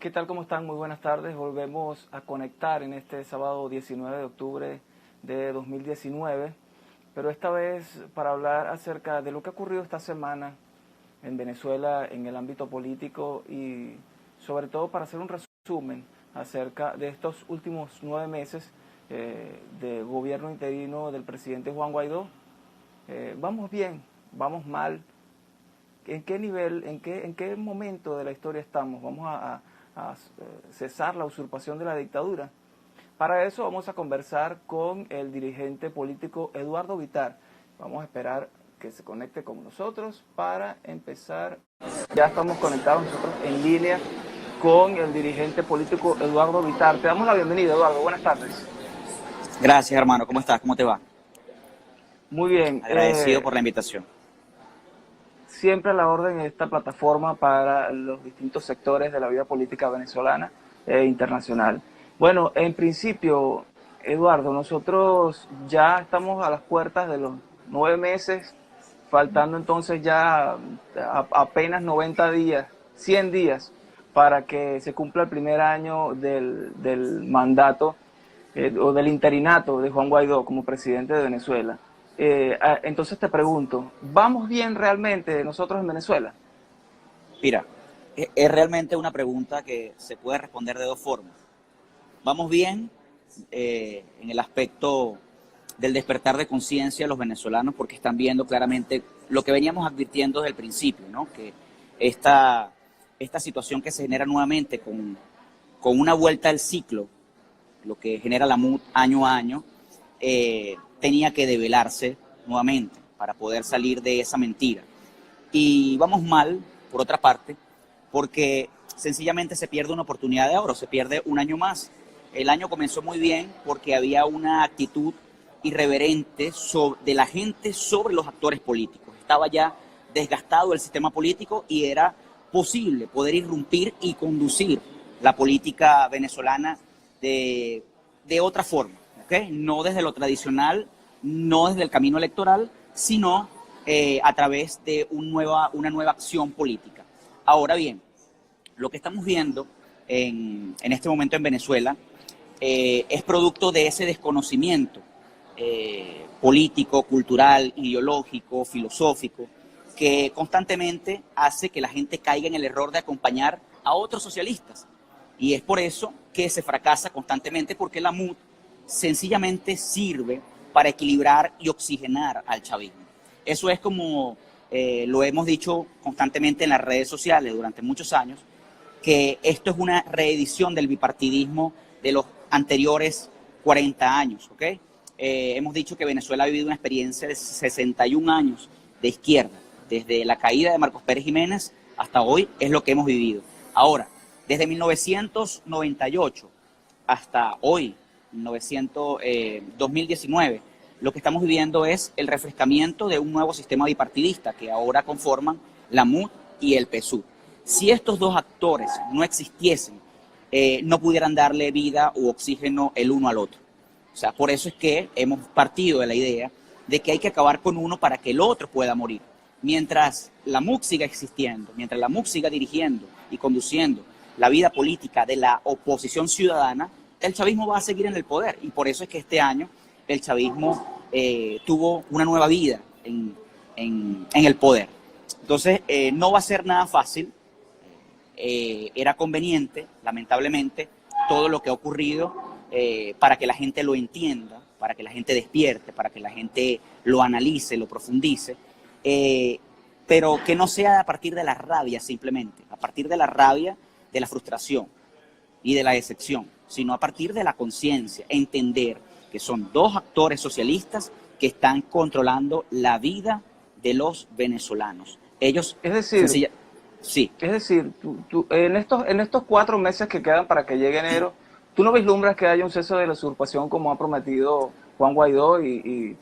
¿Qué tal? ¿Cómo están? Muy buenas tardes. Volvemos a conectar en este sábado 19 de octubre de 2019, pero esta vez para hablar acerca de lo que ha ocurrido esta semana en Venezuela en el ámbito político y sobre todo para hacer un resumen acerca de estos últimos 9 meses de gobierno interino del presidente Juan Guaidó. ¿Vamos bien? ¿Vamos mal? ¿En qué nivel, en qué momento de la historia estamos? ¿Vamos a cesar la usurpación de la dictadura? Para eso vamos a conversar con el dirigente político Eduardo Vitar. Vamos a esperar que se conecte con nosotros para empezar. Ya estamos conectados nosotros en línea con el dirigente político Eduardo Vitar. Te damos la bienvenida, Eduardo. Buenas tardes. Gracias, hermano. ¿Cómo estás? ¿Cómo te va? Muy bien. Agradecido por la invitación. Siempre a la orden en esta plataforma para los distintos sectores de la vida política venezolana e internacional. Bueno, en principio, Eduardo, nosotros ya estamos a las puertas de los 9 meses, faltando entonces ya apenas 90 días, 100 días, para que se cumpla el primer año del mandato o del interinato de Juan Guaidó como presidente de Venezuela. Entonces te pregunto, ¿vamos bien realmente nosotros en Venezuela? Mira, es realmente una pregunta que se puede responder de dos formas. Vamos bien en el aspecto del despertar de conciencia de los venezolanos porque están viendo claramente lo que veníamos advirtiendo desde el principio, ¿no? Que esta situación que se genera nuevamente con una vuelta al ciclo, lo que genera la MUD año a año, tenía que develarse nuevamente para poder salir de esa mentira. Y vamos mal, por otra parte, porque sencillamente se pierde una oportunidad de oro, se pierde un año más. El año comenzó muy bien porque había una actitud irreverente de la gente sobre los actores políticos. Estaba ya desgastado el sistema político y era posible poder irrumpir y conducir la política venezolana de otra forma, ¿okay? No desde lo tradicional, no desde el camino electoral, sino a través de una nueva acción política. Ahora bien, lo que estamos viendo en este momento en Venezuela es producto de ese desconocimiento político, cultural, ideológico, filosófico, que constantemente hace que la gente caiga en el error de acompañar a otros socialistas. Y es por eso que se fracasa constantemente, porque la MUD sencillamente sirve para equilibrar y oxigenar al chavismo. Eso es como lo hemos dicho constantemente en las redes sociales durante muchos años, que esto es una reedición del bipartidismo de los anteriores 40 años, ¿ok? Hemos dicho que Venezuela ha vivido una experiencia de 61 años de izquierda, desde la caída de Marcos Pérez Jiménez hasta hoy es lo que hemos vivido. Ahora, desde 1998 hasta hoy, 2019, lo que estamos viviendo es el refrescamiento de un nuevo sistema bipartidista que ahora conforman la MUD y el PSUV. Si estos dos actores no existiesen, no pudieran darle vida u oxígeno el uno al otro. O sea, por eso es que hemos partido de la idea de que hay que acabar con uno para que el otro pueda morir. Mientras la MUD siga existiendo, mientras la MUD siga dirigiendo y conduciendo la vida política de la oposición ciudadana, el chavismo va a seguir en el poder. Y por eso es que este año el chavismo tuvo una nueva vida en el poder. Entonces, no va a ser nada fácil. Era conveniente, lamentablemente, todo lo que ha ocurrido para que la gente lo entienda, para que la gente despierte, para que la gente lo analice, lo profundice, pero que no sea a partir de la rabia simplemente, a partir de la rabia, de la frustración y de la decepción, sino a partir de la conciencia, entender que son dos actores socialistas que están controlando la vida de los venezolanos. Ellos, es decir, sí. Es decir, tú, en estos 4 meses que quedan para que llegue enero, ¿tú no vislumbras que haya un cese de la usurpación como ha prometido Juan Guaidó y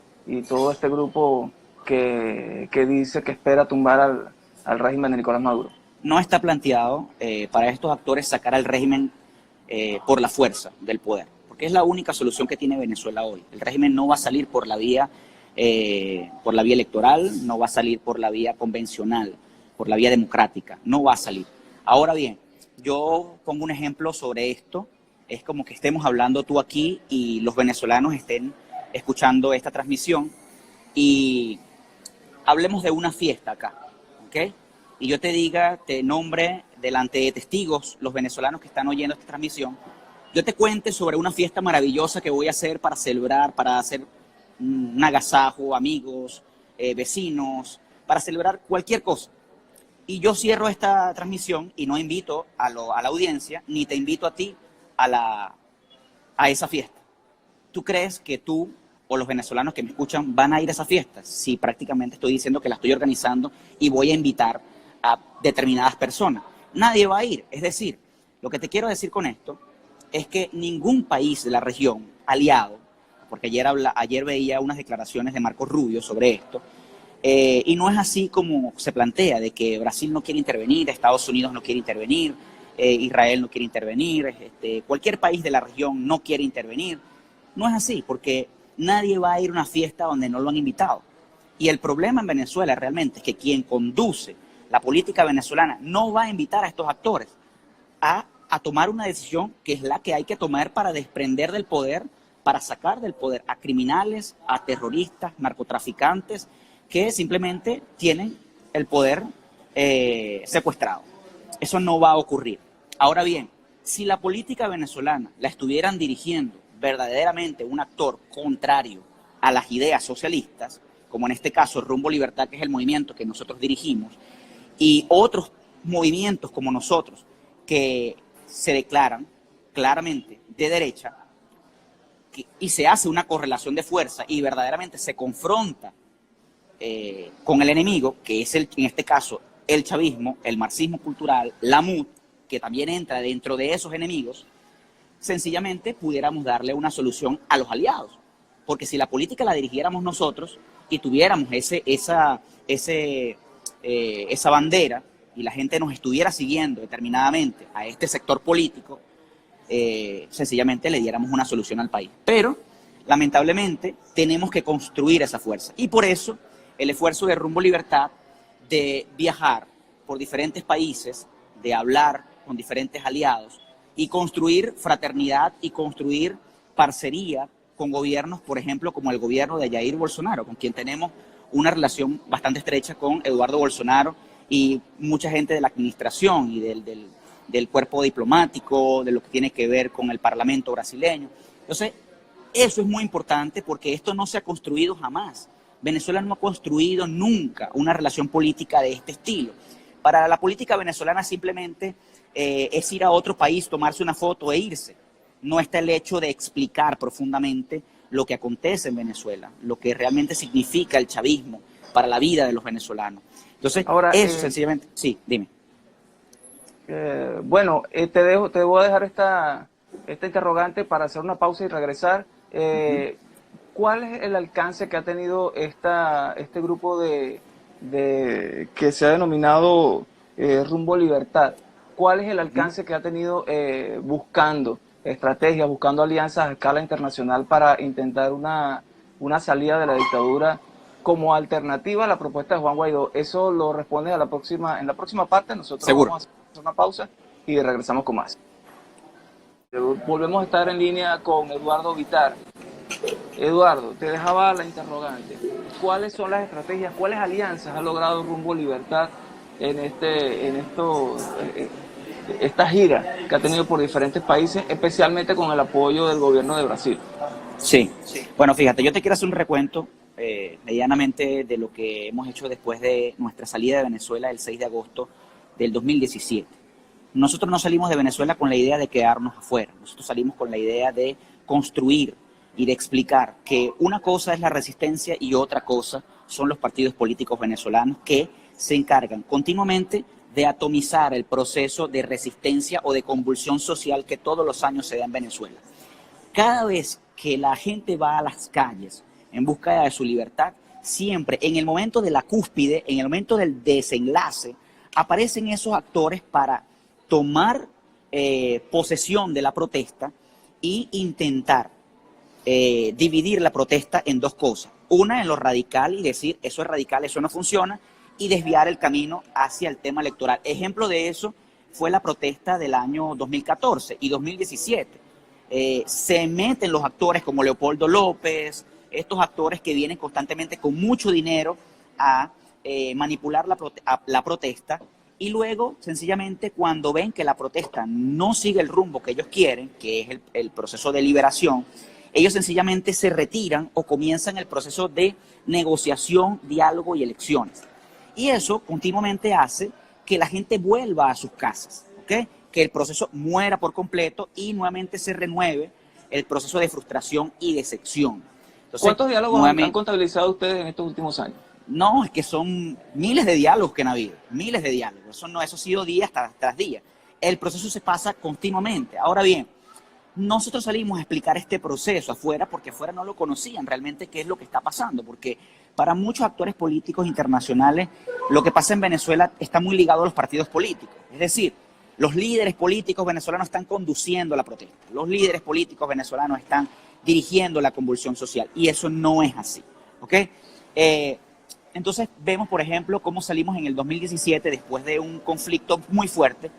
todo este grupo que dice que espera tumbar al régimen de Nicolás Maduro? No está planteado para estos actores sacar al régimen por la fuerza del poder, porque es la única solución que tiene Venezuela hoy. El régimen no va a salir por la vía electoral, no va a salir por la vía convencional, por la vía democrática, no va a salir. Ahora bien, yo pongo un ejemplo sobre esto. Es como que estemos hablando tú aquí y los venezolanos estén escuchando esta transmisión y hablemos de una fiesta acá, ¿ok? Y yo te diga, te nombre delante de testigos, los venezolanos que están oyendo esta transmisión, yo te cuente sobre una fiesta maravillosa que voy a hacer para celebrar, para hacer un agasajo, amigos, vecinos, para celebrar cualquier cosa. Y yo cierro esta transmisión y no invito a la audiencia, ni te invito a ti a esa fiesta. ¿Tú crees que tú o los venezolanos que me escuchan van a ir a esa fiesta? Si prácticamente estoy diciendo que la estoy organizando y voy a invitar a determinadas personas. Nadie va a ir. Es decir, lo que te quiero decir con esto es que ningún país de la región aliado, porque ayer veía unas declaraciones de Marco Rubio sobre esto, y no es así como se plantea, de que Brasil no quiere intervenir, Estados Unidos no quiere intervenir, Israel no quiere intervenir, cualquier país de la región no quiere intervenir. No es así, porque nadie va a ir a una fiesta donde no lo han invitado. Y el problema en Venezuela realmente es que quien conduce la política venezolana no va a invitar a estos actores a tomar una decisión que es la que hay que tomar para desprender del poder, para sacar del poder a criminales, a terroristas, narcotraficantes, que simplemente tienen el poder secuestrado. Eso no va a ocurrir. Ahora bien, si la política venezolana la estuvieran dirigiendo verdaderamente un actor contrario a las ideas socialistas, como en este caso Rumbo Libertad, que es el movimiento que nosotros dirigimos, y otros movimientos como nosotros que se declaran claramente de derecha, y se hace una correlación de fuerza y verdaderamente se confronta con el enemigo, que es en este caso el chavismo, el marxismo cultural, la MUD, que también entra dentro de esos enemigos, sencillamente pudiéramos darle una solución a los aliados. Porque si la política la dirigiéramos nosotros y tuviéramos esa bandera y la gente nos estuviera siguiendo determinadamente a este sector político, sencillamente le diéramos una solución al país. Pero, lamentablemente, tenemos que construir esa fuerza. Y por eso, el esfuerzo de Rumbo Libertad de viajar por diferentes países, de hablar con diferentes aliados y construir fraternidad y construir parcería con gobiernos, por ejemplo, como el gobierno de Jair Bolsonaro, con quien tenemos una relación bastante estrecha con Eduardo Bolsonaro y mucha gente de la administración y del cuerpo diplomático, de lo que tiene que ver con el Parlamento brasileño. Entonces, eso es muy importante porque esto no se ha construido jamás. Venezuela no ha construido nunca una relación política de este estilo. Para la política venezolana simplemente es ir a otro país, tomarse una foto e irse. No está el hecho de explicar profundamente lo que acontece en Venezuela, lo que realmente significa el chavismo para la vida de los venezolanos. Entonces, ahora, eso sencillamente... Sí, dime. Bueno, te voy a dejar esta interrogante para hacer una pausa y regresar. ¿Cuál es el alcance que ha tenido este grupo que se ha denominado Rumbo Libertad? ¿Cuál es el alcance que ha tenido buscando estrategias, buscando alianzas a escala internacional para intentar una salida de la dictadura como alternativa a la propuesta de Juan Guaidó? Eso lo responde en la próxima parte. Nosotros Seguro. Vamos a hacer una pausa y regresamos con más. Volvemos a estar en línea con Eduardo Bitar. Eduardo, te dejaba la interrogante. ¿Cuáles son las estrategias, cuáles alianzas ha logrado Rumbo Libertad en esta gira que ha tenido por diferentes países, especialmente con el apoyo del gobierno de Brasil? Sí. Bueno, fíjate, yo te quiero hacer un recuento medianamente de lo que hemos hecho después de nuestra salida de Venezuela el 6 de agosto del 2017. Nosotros no salimos de Venezuela con la idea de quedarnos afuera. Nosotros salimos con la idea de construir y de explicar que una cosa es la resistencia y otra cosa son los partidos políticos venezolanos que se encargan continuamente de atomizar el proceso de resistencia o de convulsión social que todos los años se da en Venezuela. Cada vez que la gente va a las calles en búsqueda de su libertad, siempre en el momento de la cúspide, en el momento del desenlace, aparecen esos actores para tomar posesión de la protesta e intentar dividir la protesta en dos cosas. Una en lo radical y decir eso es radical, eso no funciona, y desviar el camino hacia el tema electoral. Ejemplo de eso fue la protesta del año 2014 y 2017. Se meten los actores como Leopoldo López, estos actores que vienen constantemente con mucho dinero a manipular la protesta, y luego, sencillamente, cuando ven que la protesta no sigue el rumbo que ellos quieren, que es el proceso de liberación, ellos sencillamente se retiran o comienzan el proceso de negociación, diálogo y elecciones. Y eso continuamente hace que la gente vuelva a sus casas, ¿ok? Que el proceso muera por completo y nuevamente se renueve el proceso de frustración y decepción. Entonces, ¿cuántos diálogos han contabilizado ustedes en estos últimos años? No, es que son miles de diálogos que han habido, miles de diálogos. Eso ha sido día tras día. El proceso se pasa continuamente. Ahora bien, nosotros salimos a explicar este proceso afuera porque afuera no lo conocían realmente qué es lo que está pasando, porque para muchos actores políticos internacionales lo que pasa en Venezuela está muy ligado a los partidos políticos. Es decir, los líderes políticos venezolanos están conduciendo la protesta, los líderes políticos venezolanos están dirigiendo la convulsión social, y eso no es así, ¿ok? Entonces vemos, por ejemplo, cómo salimos en el 2017, después de un conflicto muy fuerte,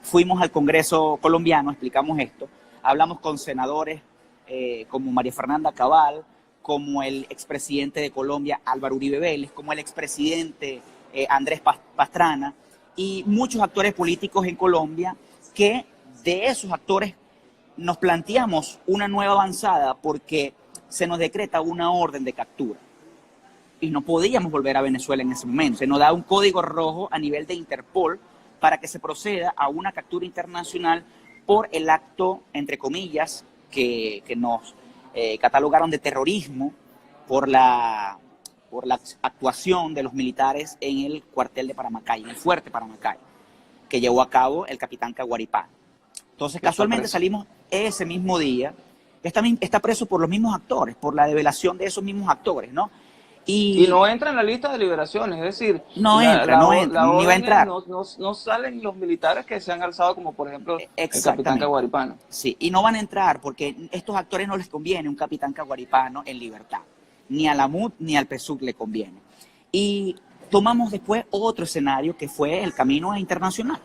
fuimos al Congreso colombiano, explicamos esto, hablamos con senadores como María Fernanda Cabal, como el expresidente de Colombia Álvaro Uribe Vélez, como el expresidente Andrés Pastrana, y muchos actores políticos en Colombia, que de esos actores nos planteamos una nueva avanzada porque se nos decreta una orden de captura. Y no podíamos volver a Venezuela en ese momento. Se nos da un código rojo a nivel de Interpol para que se proceda a una captura internacional por el acto, entre comillas, que nos catalogaron de terrorismo por la actuación de los militares en el cuartel de Paramacay, en el fuerte Paramacay, que llevó a cabo el capitán Caguaripá. Entonces, casualmente salimos ese mismo día. Está preso por los mismos actores, por la develación de esos mismos actores, ¿no? Y no entra en la lista de liberaciones, es decir, no entra, ni va a entrar. No salen los militares que se han alzado, como por ejemplo el capitán Caguaripano. Sí, y no van a entrar porque a estos actores no les conviene un capitán Caguaripano en libertad. Ni a la MUD ni al PSUV le conviene. Y tomamos después otro escenario que fue el camino internacional.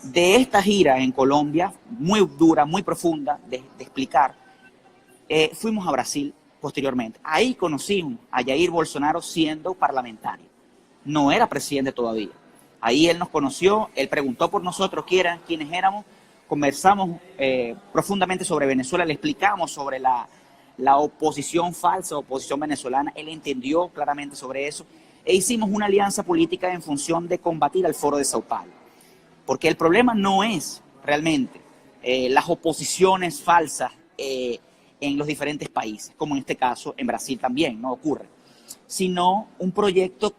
De esta gira en Colombia, muy dura, muy profunda de explicar, fuimos a Brasil. Posteriormente, ahí conocimos a Jair Bolsonaro siendo parlamentario. No era presidente todavía. Ahí él nos conoció, él preguntó por nosotros quiénes éramos, conversamos profundamente sobre Venezuela, le explicamos sobre la oposición falsa, oposición venezolana, él entendió claramente sobre eso, e hicimos una alianza política en función de combatir al Foro de Sao Paulo. Porque el problema no es realmente las oposiciones falsas en los diferentes países, como en este caso en Brasil también no ocurre, sino un proyecto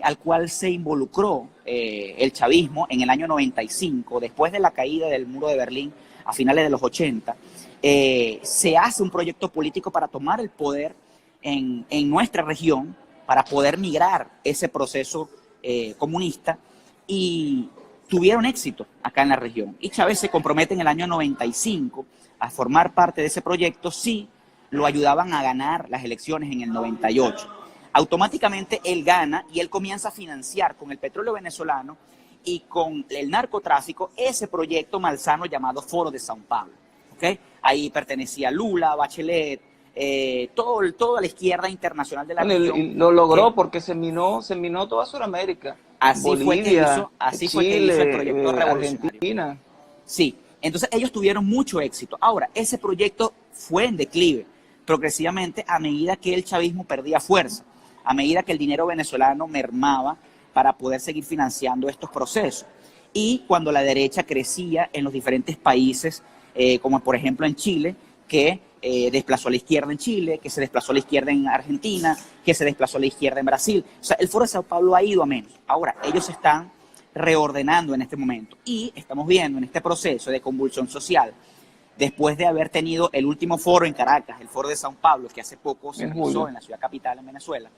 al cual se involucró el chavismo en el año 95, después de la caída del muro de Berlín a finales de los 80, se hace un proyecto político para tomar el poder en nuestra región, para poder migrar ese proceso comunista, y tuvieron éxito acá en la región. Y Chávez se compromete en el año 95 a formar parte de ese proyecto si lo ayudaban a ganar las elecciones en el 98. Automáticamente él gana y él comienza a financiar con el petróleo venezolano y con el narcotráfico ese proyecto malsano llamado Foro de Sao Paulo. ¿Okay? Ahí pertenecía Lula, Bachelet, toda la izquierda internacional de la región. Y lo logró porque se minó toda Sudamérica. Así Bolivia, fue que hizo el proyecto revolucionario. Argentina. Sí, entonces ellos tuvieron mucho éxito. Ahora, ese proyecto fue en declive progresivamente a medida que el chavismo perdía fuerza, a medida que el dinero venezolano mermaba para poder seguir financiando estos procesos. Y cuando la derecha crecía en los diferentes países, como por ejemplo en Chile, que desplazó a la izquierda en Chile, que se desplazó a la izquierda en Argentina, que se desplazó a la izquierda en Brasil. O sea, el Foro de Sao Paulo ha ido a menos. Ahora, ellos están reordenando en este momento y estamos viendo en este proceso de convulsión social, después de haber tenido el último foro en Caracas, el Foro de Sao Paulo, que hace poco se realizó en la ciudad capital en Venezuela,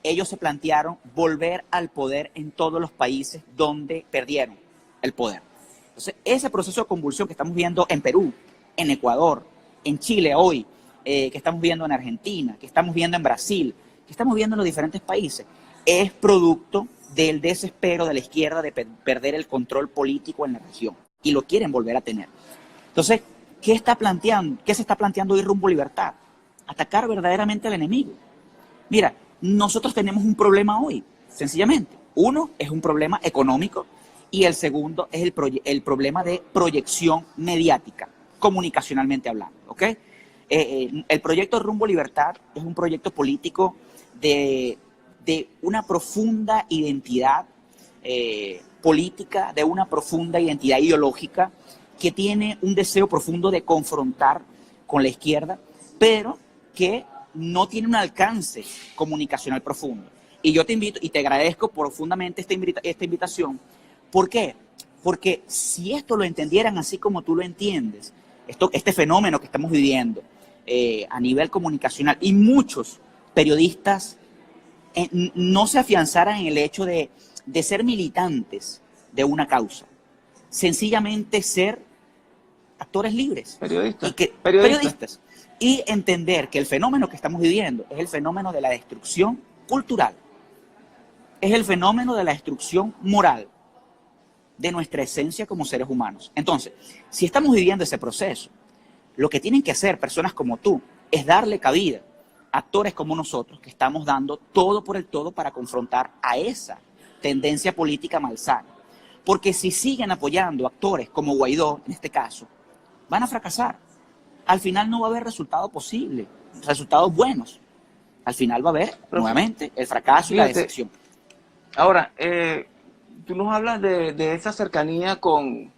ellos se plantearon volver al poder en todos los países donde perdieron el poder. Entonces, ese proceso de convulsión que estamos viendo en Perú, en Ecuador, en Chile hoy, que estamos viendo en Argentina, que estamos viendo en Brasil, que estamos viendo en los diferentes países, es producto del desespero de la izquierda de perder el control político en la región y lo quieren volver a tener. Entonces, ¿qué se está planteando hoy Rumbo Libertad? Atacar verdaderamente al enemigo. Mira, nosotros tenemos un problema hoy, sencillamente. Uno es un problema económico y el segundo es el problema de proyección mediática, comunicacionalmente hablando, ¿ok? El proyecto Rumbo Libertad es un proyecto político de una profunda identidad política, de una profunda identidad ideológica, que tiene un deseo profundo de confrontar con la izquierda, pero que no tiene un alcance comunicacional profundo. Y yo te invito y te agradezco profundamente esta invitación. ¿Por qué? Porque si esto lo entendieran así como tú lo entiendes, este fenómeno que estamos viviendo a nivel comunicacional, y muchos periodistas no se afianzaran en el hecho de ser militantes de una causa, sencillamente ser actores libres. Periodistas. Y entender que el fenómeno que estamos viviendo es el fenómeno de la destrucción cultural, es el fenómeno de la destrucción moral de nuestra esencia como seres humanos. Entonces, si estamos viviendo ese proceso, lo que tienen que hacer personas como tú es darle cabida a actores como nosotros, que estamos dando todo por el todo para confrontar a esa tendencia política malsana. Porque si siguen apoyando actores como Guaidó, en este caso, van a fracasar. Al final no va a haber resultado posible, resultados buenos. Al final va a haber, nuevamente, el fracaso y la decepción. Ahora, tú nos hablas de esa cercanía con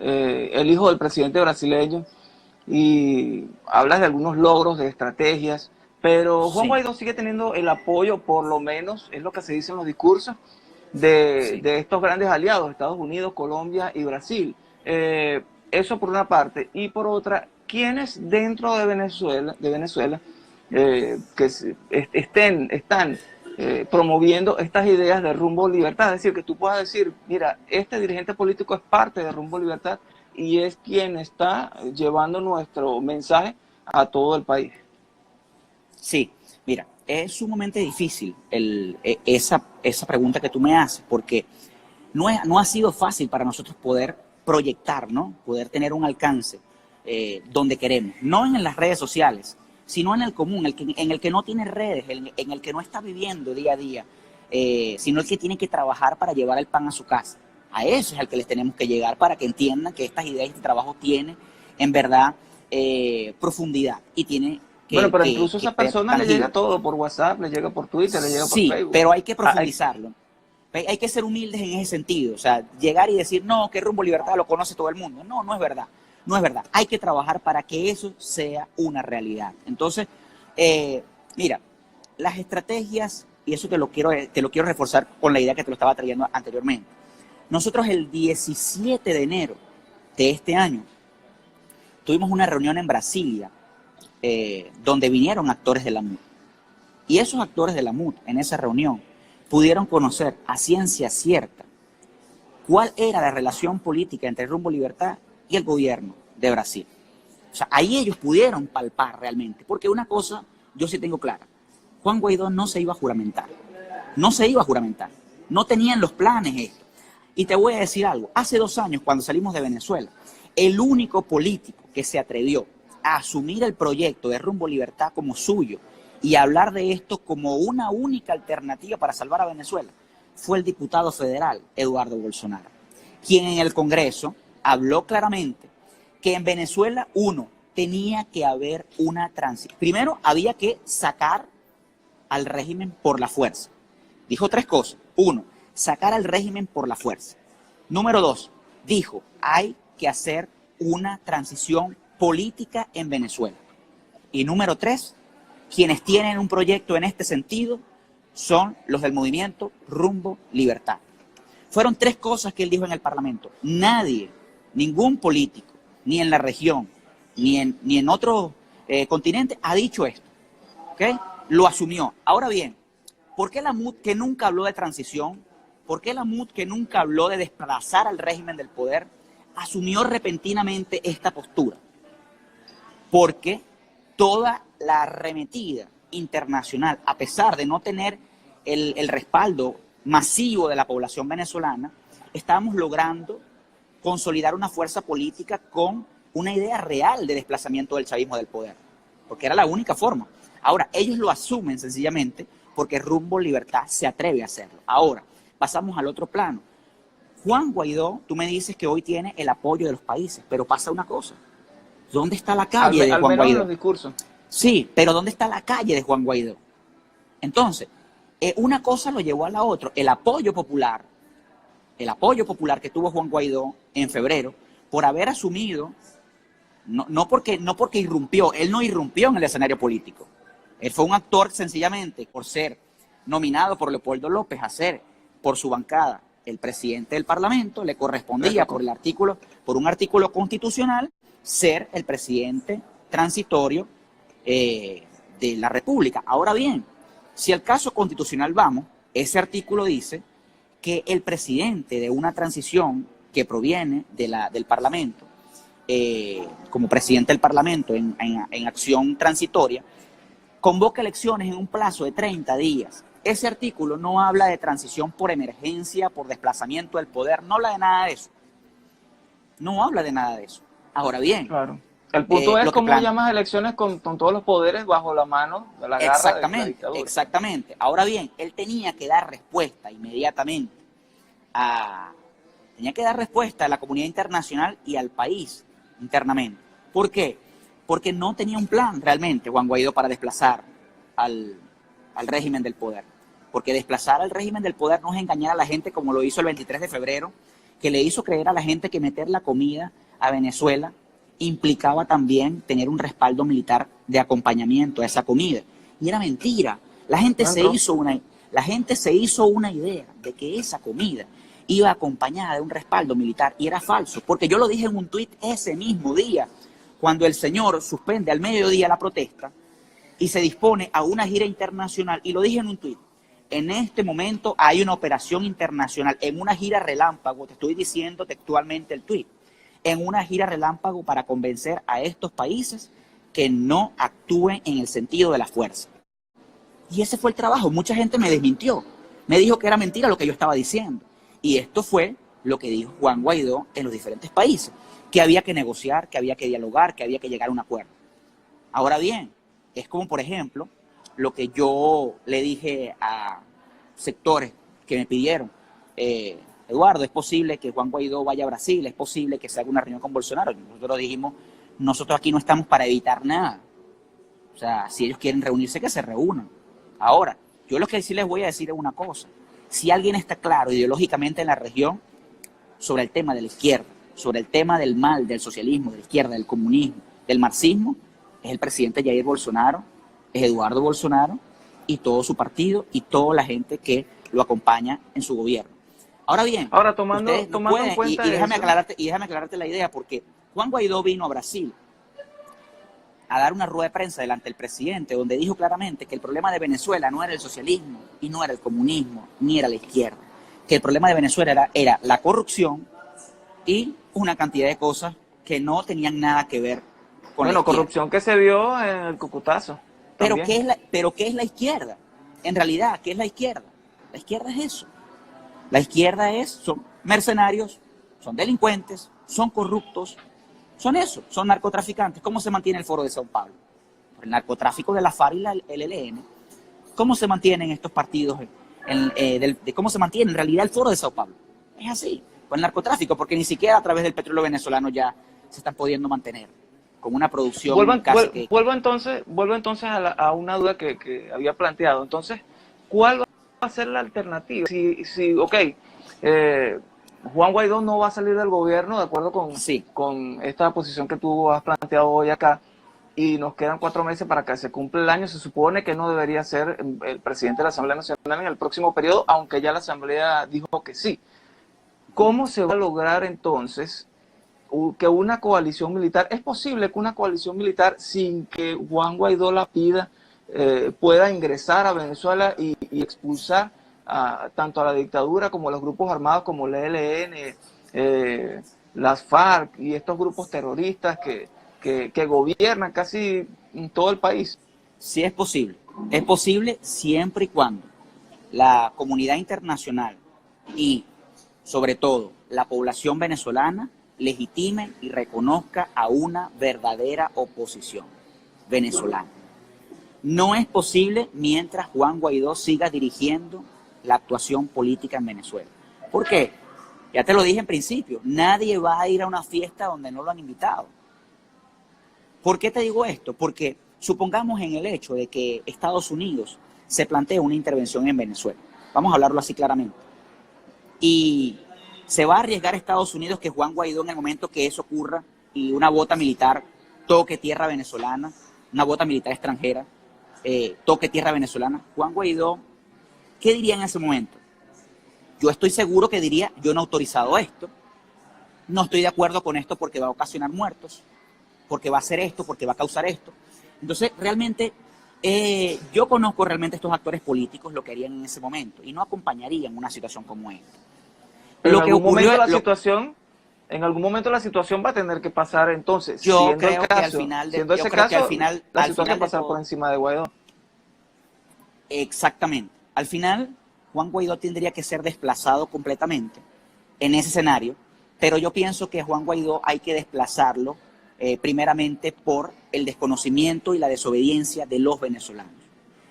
el hijo del presidente brasileño y hablas de algunos logros, de estrategias, pero Juan Guaidó sigue teniendo el apoyo, por lo menos, es lo que se dice en los discursos, de estos grandes aliados, Estados Unidos, Colombia y Brasil. Eso por una parte. Y por otra, ¿quiénes dentro de Venezuela están promoviendo estas ideas de Rumbo Libertad? Es decir, que tú puedas decir, mira, este dirigente político es parte de Rumbo Libertad y es quien está llevando nuestro mensaje a todo el país. Sí, mira, es sumamente difícil esa pregunta que tú me haces, porque no ha sido fácil para nosotros poder proyectar, ¿no? Poder tener un alcance donde queremos, no en las redes sociales, sino en el común, en el que no tiene redes, en el que no está viviendo día a día, sino el que tiene que trabajar para llevar el pan a su casa. A eso es al que les tenemos que llegar para que entiendan que estas ideas y este trabajo tiene, en verdad, profundidad y tiene bueno, pero incluso a esa persona le llega todo por WhatsApp, le llega por Twitter, le llega por Facebook. Sí, pero hay que profundizarlo. Hay que ser humildes en ese sentido. O sea, llegar y decir, no, que Rumbo Libertad lo conoce todo el mundo. No, no es verdad. No es verdad. Hay que trabajar para que eso sea una realidad. Entonces, mira, las estrategias, y eso te lo quiero reforzar con la idea que te lo estaba trayendo anteriormente. Nosotros el 17 de enero de este año tuvimos una reunión en Brasilia donde vinieron actores de la MUT. Y esos actores de la MUT en esa reunión pudieron conocer a ciencia cierta cuál era la relación política entre Rumbo Libertad y el gobierno de Brasil. O sea, ahí ellos pudieron palpar realmente, porque una cosa yo sí tengo clara, Juan Guaidó no se iba a juramentar, no tenían los planes esto. Y te voy a decir algo, hace 2 años cuando salimos de Venezuela, el único político que se atrevió a asumir el proyecto de Rumbo Libertad como suyo y hablar de esto como una única alternativa para salvar a Venezuela fue el diputado federal Eduardo Bolsonaro, quien en el Congreso habló claramente que en Venezuela, tenía que haber una transición. Primero, había que sacar al régimen por la fuerza. Dijo 3 cosas. 1, sacar al régimen por la fuerza. Número 2, dijo, hay que hacer una transición política en Venezuela. Y número 3, quienes tienen un proyecto en este sentido son los del movimiento Rumbo Libertad. Fueron 3 cosas que él dijo en el Parlamento. Nadie, ningún político, ni en la región, ni en otro continente, ha dicho esto. ¿Okay? Lo asumió. Ahora bien, ¿por qué la MUD, que nunca habló de transición, por qué la MUD, que nunca habló de desplazar al régimen del poder, asumió repentinamente esta postura? Porque toda la arremetida internacional, a pesar de no tener el respaldo masivo de la población venezolana, estábamos logrando consolidar una fuerza política con una idea real de desplazamiento del chavismo del poder, porque era la única forma. Ahora, ellos lo asumen sencillamente porque Rumbo Libertad se atreve a hacerlo. Ahora, pasamos al otro plano. Juan Guaidó, tú me dices que hoy tiene el apoyo de los países, pero pasa una cosa. ¿Dónde está la calle de Juan Guaidó? Al menos en los discursos. Sí, pero ¿dónde está la calle de Juan Guaidó? Entonces, una cosa lo llevó a la otra. El apoyo popular que tuvo Juan Guaidó en febrero, por haber asumido, no porque irrumpió, él no irrumpió en el escenario político. Él fue un actor sencillamente por ser nominado por Leopoldo López a ser por su bancada el presidente del Parlamento, le correspondía por un artículo constitucional ser el presidente transitorio de la República. Ahora bien, si al caso constitucional vamos, ese artículo dice que el presidente de una transición que proviene del Parlamento, como presidente del Parlamento en acción transitoria, convoca elecciones en un plazo de 30 días. Ese artículo no habla de transición por emergencia, por desplazamiento del poder, no habla de nada de eso. No habla de nada de eso. Ahora bien. Claro. El punto es cómo llamas elecciones con todos los poderes bajo la mano de la garra de la dictadura. Exactamente. Ahora bien, él tenía que dar respuesta inmediatamente a la comunidad internacional y al país internamente. ¿Por qué? Porque no tenía un plan realmente Juan Guaidó para desplazar al régimen del poder. Porque desplazar al régimen del poder no es engañar a la gente como lo hizo el 23 de febrero, que le hizo creer a la gente que meter la comida a Venezuela implicaba también tener un respaldo militar de acompañamiento a esa comida. Y era mentira. La gente se hizo una idea de que esa comida iba acompañada de un respaldo militar, y era falso, porque yo lo dije en un tuit ese mismo día, cuando el señor suspende al mediodía la protesta y se dispone a una gira internacional, y lo dije en un tuit. En este momento hay una operación internacional, en una gira relámpago, te estoy diciendo textualmente el tuit, en una gira relámpago para convencer a estos países que no actúen en el sentido de la fuerza. Y ese fue el trabajo. Mucha gente me desmintió, me dijo que era mentira lo que yo estaba diciendo. Y esto fue lo que dijo Juan Guaidó en los diferentes países, que había que negociar, que había que dialogar, que había que llegar a un acuerdo. Ahora bien, es como por ejemplo lo que yo le dije a sectores que me pidieron, Eduardo, es posible que Juan Guaidó vaya a Brasil, es posible que se haga una reunión con Bolsonaro. Nosotros dijimos, nosotros aquí no estamos para evitar nada. O sea, si ellos quieren reunirse, que se reúnan. Ahora, yo lo que sí les voy a decir es una cosa. Si alguien está claro ideológicamente en la región sobre el tema de la izquierda, sobre el tema del mal, del socialismo, de la izquierda, del comunismo, del marxismo, es el presidente Jair Bolsonaro, es Eduardo Bolsonaro y todo su partido y toda la gente que lo acompaña en su gobierno. Ahora bien, tomando en cuenta y déjame aclararte la idea, porque Juan Guaidó vino a Brasil a dar una rueda de prensa delante del presidente, donde dijo claramente que el problema de Venezuela no era el socialismo y no era el comunismo, ni era la izquierda, que el problema de Venezuela era la corrupción y una cantidad de cosas que no tenían nada que ver con la izquierda. Corrupción que se vio en el Cocutazo. Pero ¿qué es la izquierda? En realidad, ¿qué es la izquierda? La izquierda es eso. La izquierda son mercenarios, son delincuentes, son corruptos, son eso, son narcotraficantes. ¿Cómo se mantiene el Foro de Sao Paulo? Por el narcotráfico de la FARC y la ELN. ¿Cómo se mantienen estos partidos? ¿Cómo se mantiene en realidad el Foro de Sao Paulo? Es así, con el narcotráfico, porque ni siquiera a través del petróleo venezolano ya se están pudiendo mantener con una producción vuelvo entonces a una duda que había planteado. Entonces, ¿cuál va a ser la alternativa? Juan Guaidó no va a salir del gobierno de acuerdo con esta posición que tú has planteado hoy acá, y nos quedan 4 meses para que se cumpla el año. Se supone que no debería ser el presidente de la Asamblea Nacional en el próximo periodo, aunque ya la Asamblea dijo que sí. ¿Cómo se va a lograr entonces que una coalición militar, es posible que una coalición militar, sin que Juan Guaidó la pida, pueda ingresar a Venezuela y expulsar tanto a la dictadura como a los grupos armados como el ELN, las FARC y estos grupos terroristas que gobiernan casi todo el país? Sí, es posible. Es posible siempre y cuando la comunidad internacional y, sobre todo, la población venezolana legitimen y reconozca a una verdadera oposición venezolana. No es posible mientras Juan Guaidó siga dirigiendo la actuación política en Venezuela. ¿Por qué? Ya te lo dije en principio, nadie va a ir a una fiesta donde no lo han invitado. ¿Por qué te digo esto? Porque supongamos en el hecho de que Estados Unidos se plantea una intervención en Venezuela. Vamos a hablarlo así claramente. Y se va a arriesgar Estados Unidos que Juan Guaidó, en el momento que eso ocurra y una bota militar toque tierra venezolana, una bota militar extranjera, toque tierra venezolana, Juan Guaidó, ¿qué diría en ese momento? Yo estoy seguro que diría, yo no he autorizado esto, no estoy de acuerdo con esto porque va a ocasionar muertos, porque va a hacer esto, porque va a causar esto. Entonces, realmente, yo conozco realmente estos actores políticos lo que harían en ese momento y no acompañarían una situación como esta. Pero en algún momento la situación va a tener que pasar, entonces, yo creo que al final la situación va a pasar por encima de Guaidó. Exactamente. Al final, Juan Guaidó tendría que ser desplazado completamente en ese escenario, pero yo pienso que Juan Guaidó hay que desplazarlo primeramente por el desconocimiento y la desobediencia de los venezolanos.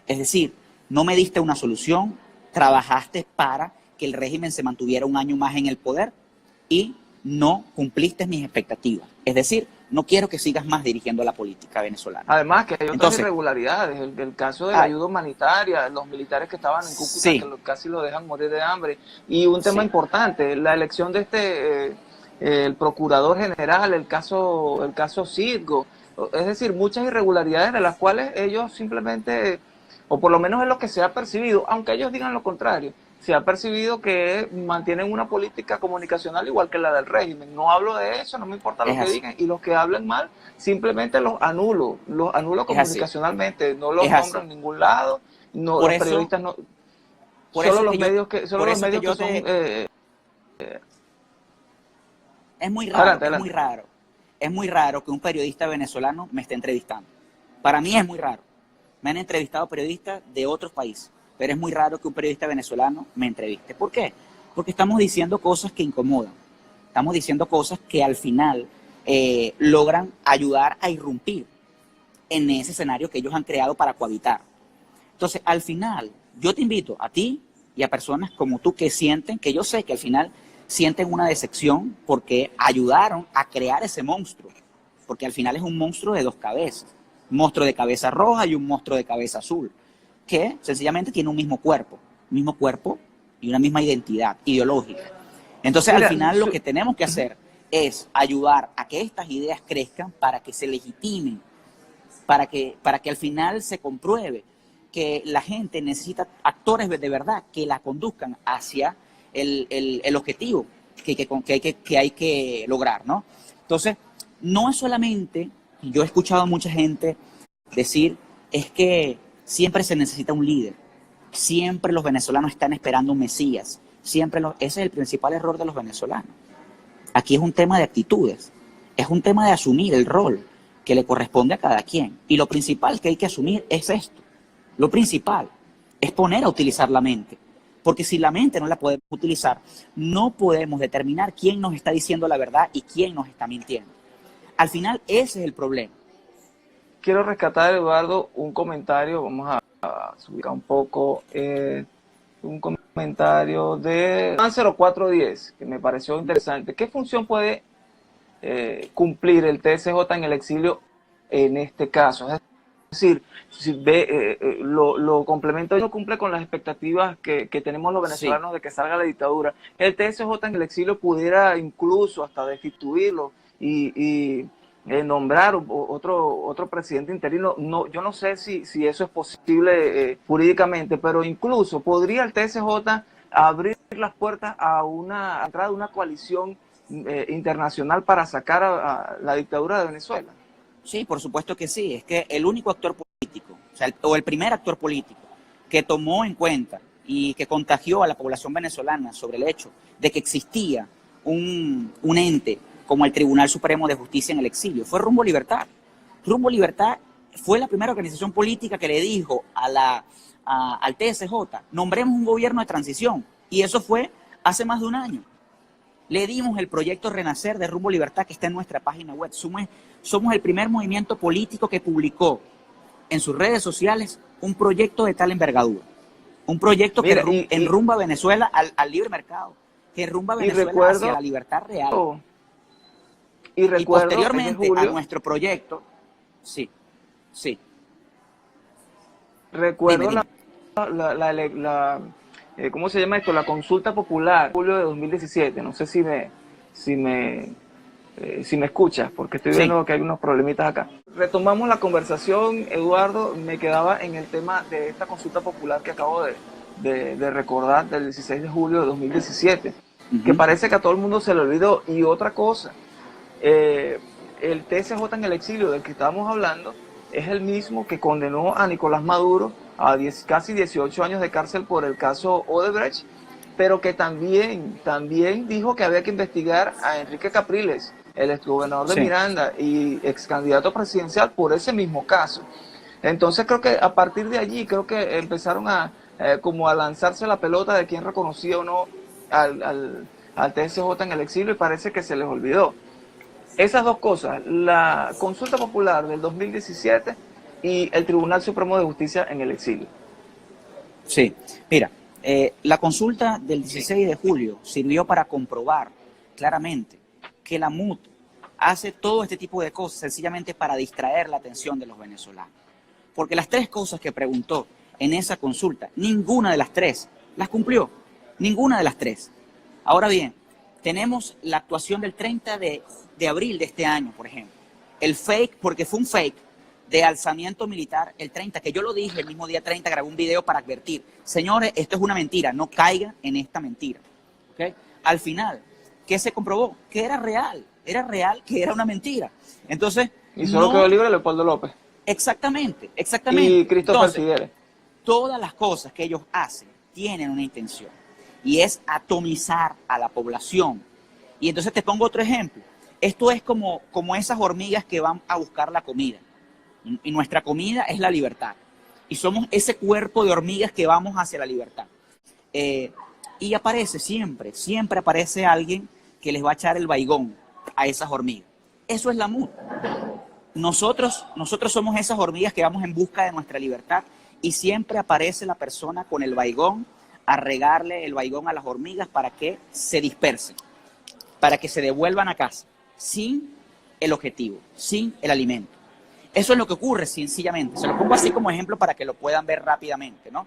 Es decir, no me diste una solución, trabajaste para que el régimen se mantuviera un año más en el poder y no cumpliste mis expectativas. Es decir, no quiero que sigas más dirigiendo la política venezolana. Además, que hay otras irregularidades. El caso de la ayuda humanitaria, los militares que estaban en Cúcuta, sí, que casi lo dejan morir de hambre. Y un tema importante, la elección de el procurador general, el caso Citgo. Es decir, muchas irregularidades de las cuales ellos simplemente, o por lo menos es lo que se ha percibido, aunque ellos digan lo contrario, se ha percibido que mantienen una política comunicacional igual que la del régimen. No hablo de eso, no me importa lo que digan, y los que hablen mal, simplemente los anulo comunicacionalmente, no los nombro en ningún lado, no, los periodistas no, solo los medios que son... Es muy raro, es muy raro que un periodista venezolano me esté entrevistando. Para mí es muy raro. Me han entrevistado periodistas de otros países, pero es muy raro que un periodista venezolano me entreviste. ¿Por qué? Porque estamos diciendo cosas que incomodan. Estamos diciendo cosas que al final logran ayudar a irrumpir en ese escenario que ellos han creado para cohabitar. Entonces, al final, yo te invito a ti y a personas como tú que sienten, que yo sé que al final sienten una decepción porque ayudaron a crear ese monstruo. Porque al final es un monstruo de dos cabezas. Un monstruo de cabeza roja y un monstruo de cabeza azul, que sencillamente tiene un mismo cuerpo y una misma identidad ideológica. Entonces, al final, lo que tenemos que hacer es ayudar a que estas ideas crezcan para que se legitimen, para que al final se compruebe que la gente necesita actores de verdad que la conduzcan hacia el objetivo que hay que lograr, ¿no? Entonces, no es solamente, yo he escuchado a mucha gente decir, es que siempre se necesita un líder, siempre los venezolanos están esperando un mesías, ese es el principal error de los venezolanos. Aquí es un tema de actitudes, es un tema de asumir el rol que le corresponde a cada quien. Y lo principal que hay que asumir es esto, lo principal es poner a utilizar la mente. Porque si la mente no la podemos utilizar, no podemos determinar quién nos está diciendo la verdad y quién nos está mintiendo. Al final, ese es el problema. Quiero rescatar, Eduardo, un comentario, vamos a subir un poco, un comentario de 0410, que me pareció interesante. ¿Qué función puede cumplir el TSJ en el exilio en este caso? Es decir, si lo complemento, no cumple con las expectativas que tenemos los venezolanos, sí, de que salga la dictadura. El TSJ en el exilio pudiera incluso hasta destituirlo y nombrar otro presidente interino. No, yo no sé si eso es posible jurídicamente, pero incluso podría el TSJ abrir las puertas a una entrada de una coalición internacional para sacar a la dictadura de Venezuela. Sí, por supuesto que sí. Es que el único actor político, o el primer actor político que tomó en cuenta y que contagió a la población venezolana sobre el hecho de que existía un ente como el Tribunal Supremo de Justicia en el exilio, fue Rumbo Libertad. Rumbo Libertad fue la primera organización política que le dijo al TSJ, nombremos un gobierno de transición. Y eso fue hace más de un año. Le dimos el proyecto Renacer de Rumbo Libertad, que está en nuestra página web. Somos el primer movimiento político que publicó en sus redes sociales un proyecto de tal envergadura. Un proyecto que enrumba Venezuela al libre mercado, que enrumba Venezuela hacia la libertad real. Y posteriormente a nuestro proyecto, sí. Recuerdo ¿cómo se llama esto? La consulta popular, julio de 2017. No sé si me escuchas, porque estoy viendo que hay unos problemitas acá. Retomamos la conversación, Eduardo. Me quedaba en el tema de esta consulta popular que acabo de recordar, del 16 de julio de 2017, que parece que a todo el mundo se le olvidó. Y otra cosa, el TSJ en el exilio del que estábamos hablando es el mismo que condenó a Nicolás Maduro a casi 18 años de cárcel por el caso Odebrecht, pero que también dijo que había que investigar a Enrique Capriles, el exgobernador de Miranda y ex candidato presidencial, por ese mismo caso. Entonces creo que a partir de allí empezaron como a lanzarse la pelota de quién reconocía o no al TSJ en el exilio, y parece que se les olvidó. Esas dos cosas, la consulta popular del 2017 y el Tribunal Supremo de Justicia en el exilio. Sí, mira, la consulta del 16 de julio sirvió para comprobar claramente que la MUT hace todo este tipo de cosas sencillamente para distraer la atención de los venezolanos. Porque las tres cosas que preguntó en esa consulta, ninguna de las tres las cumplió, ninguna de las tres. Ahora bien, tenemos la actuación del 30 de abril de este año, por ejemplo. El fake, porque fue un fake, de alzamiento militar el 30, que yo lo dije el mismo día 30, grabé un video para advertir, señores, esto es una mentira, no caigan en esta mentira. ¿Okay? Al final, ¿qué se comprobó? Que era real que era una mentira. Entonces, y solo quedó libre Leopoldo López. Exactamente. Y Christopher Figueres. Todas las cosas que ellos hacen tienen una intención, y es atomizar a la población. Y entonces te pongo otro ejemplo. Esto es como esas hormigas que van a buscar la comida. Y nuestra comida es la libertad. Y somos ese cuerpo de hormigas que vamos hacia la libertad. Y aparece siempre aparece alguien que les va a echar el baigón a esas hormigas. Eso es la MUT. Nosotros somos esas hormigas que vamos en busca de nuestra libertad, y siempre aparece la persona con el baigón a regarle el baigón a las hormigas para que se dispersen, para que se devuelvan a casa, sin el objetivo, sin el alimento. Eso es lo que ocurre sencillamente. Se lo pongo así como ejemplo para que lo puedan ver rápidamente, ¿no?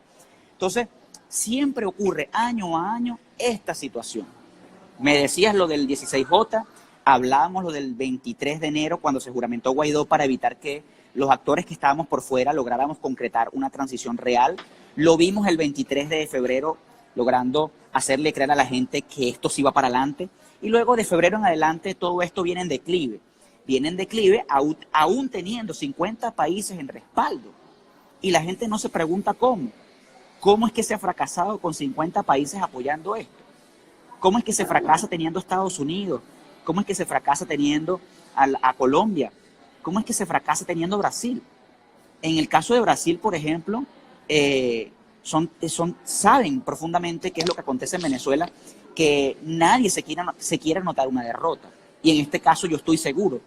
Entonces, siempre ocurre año a año esta situación. Me decías lo del 16J, hablábamos lo del 23 de enero cuando se juramentó Guaidó para evitar que los actores que estábamos por fuera lográramos concretar una transición real. Lo vimos el 23 de febrero logrando hacerle creer a la gente que esto sí iba para adelante. Y luego de febrero en adelante todo esto viene en declive. Viene en declive aún teniendo 50 países en respaldo. Y la gente no se pregunta cómo. ¿Cómo es que se ha fracasado con 50 países apoyando esto? ¿Cómo es que se fracasa teniendo Estados Unidos? ¿Cómo es que se fracasa teniendo a Colombia? ¿Cómo es que se fracasa teniendo Brasil? En el caso de Brasil, por ejemplo, saben profundamente qué es lo que acontece en Venezuela, que nadie se quiere anotar una derrota. Y en este caso yo estoy seguro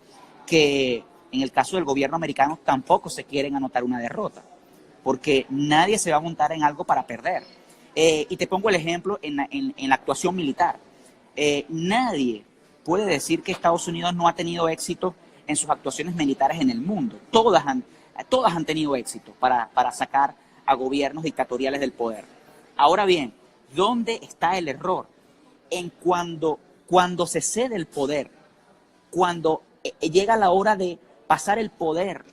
que en el caso del gobierno americano tampoco se quieren anotar una derrota, porque nadie se va a montar en algo para perder. Y te pongo el ejemplo en la actuación militar. Nadie puede decir que Estados Unidos no ha tenido éxito en sus actuaciones militares en el mundo. Todas han tenido éxito para sacar a gobiernos dictatoriales del poder. Ahora bien, ¿dónde está el error? En cuando se cede el poder, cuando llega la hora de pasar el poder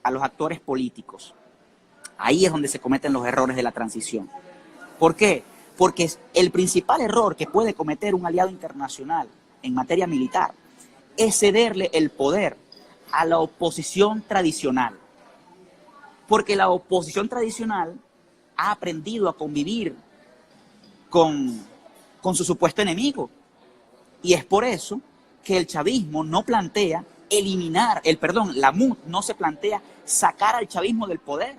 a los actores políticos. Ahí es donde se cometen los errores de la transición. ¿Por qué? Porque el principal error que puede cometer un aliado internacional en materia militar es cederle el poder a la oposición tradicional. Porque la oposición tradicional ha aprendido a convivir con su supuesto enemigo. Y es por eso que el chavismo no plantea la MUT no se plantea sacar al chavismo del poder.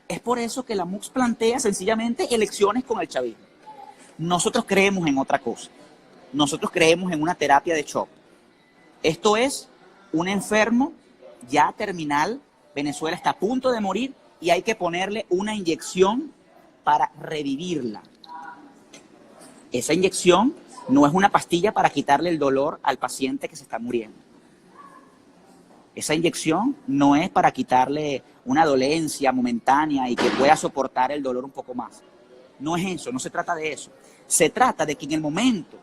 Es por eso que la MUX plantea sencillamente elecciones con el chavismo. Nosotros creemos en otra cosa. Nosotros creemos en una terapia de shock. Esto es un enfermo ya terminal. Venezuela está a punto de morir y hay que ponerle una inyección para revivirla. Esa inyección no es una pastilla para quitarle el dolor al paciente que se está muriendo. Esa inyección no es para quitarle una dolencia momentánea y que pueda soportar el dolor un poco más. No es eso, no se trata de eso. Se trata de que en el momento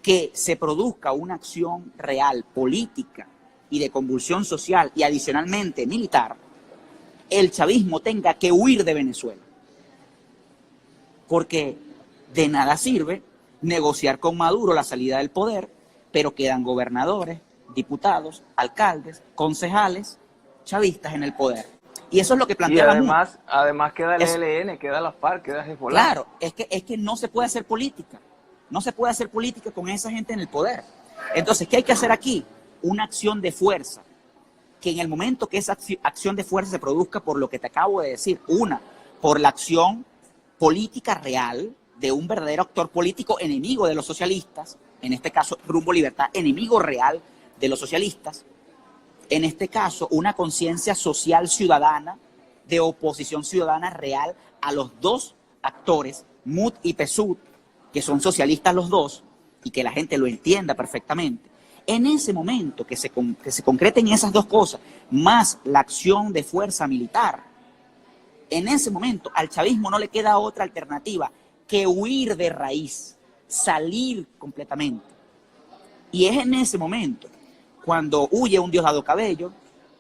que se produzca una acción real, política y de convulsión social y adicionalmente militar, el chavismo tenga que huir de Venezuela. Porque de nada sirve negociar con Maduro la salida del poder, pero quedan gobernadores, diputados, alcaldes, concejales, chavistas en el poder. Y eso es lo que plantea la MUD. Además queda el ELN, queda la FARC, queda Hezbollah. Claro, es que no se puede hacer política. No se puede hacer política con esa gente en el poder. Entonces, ¿qué hay que hacer aquí? Una acción de fuerza. Que en el momento que esa acción de fuerza se produzca por lo que te acabo de decir, por la acción política real de un verdadero actor político enemigo de los socialistas, en este caso Rumbo Libertad, enemigo real de los socialistas, en este caso una conciencia social ciudadana, de oposición ciudadana real a los dos actores, MUD y PSUV, que son socialistas los dos, y que la gente lo entienda perfectamente. En ese momento que se concreten esas dos cosas, más la acción de fuerza militar, en ese momento al chavismo no le queda otra alternativa que huir de raíz, salir completamente. Y es en ese momento, cuando huye un Diosdado Cabello,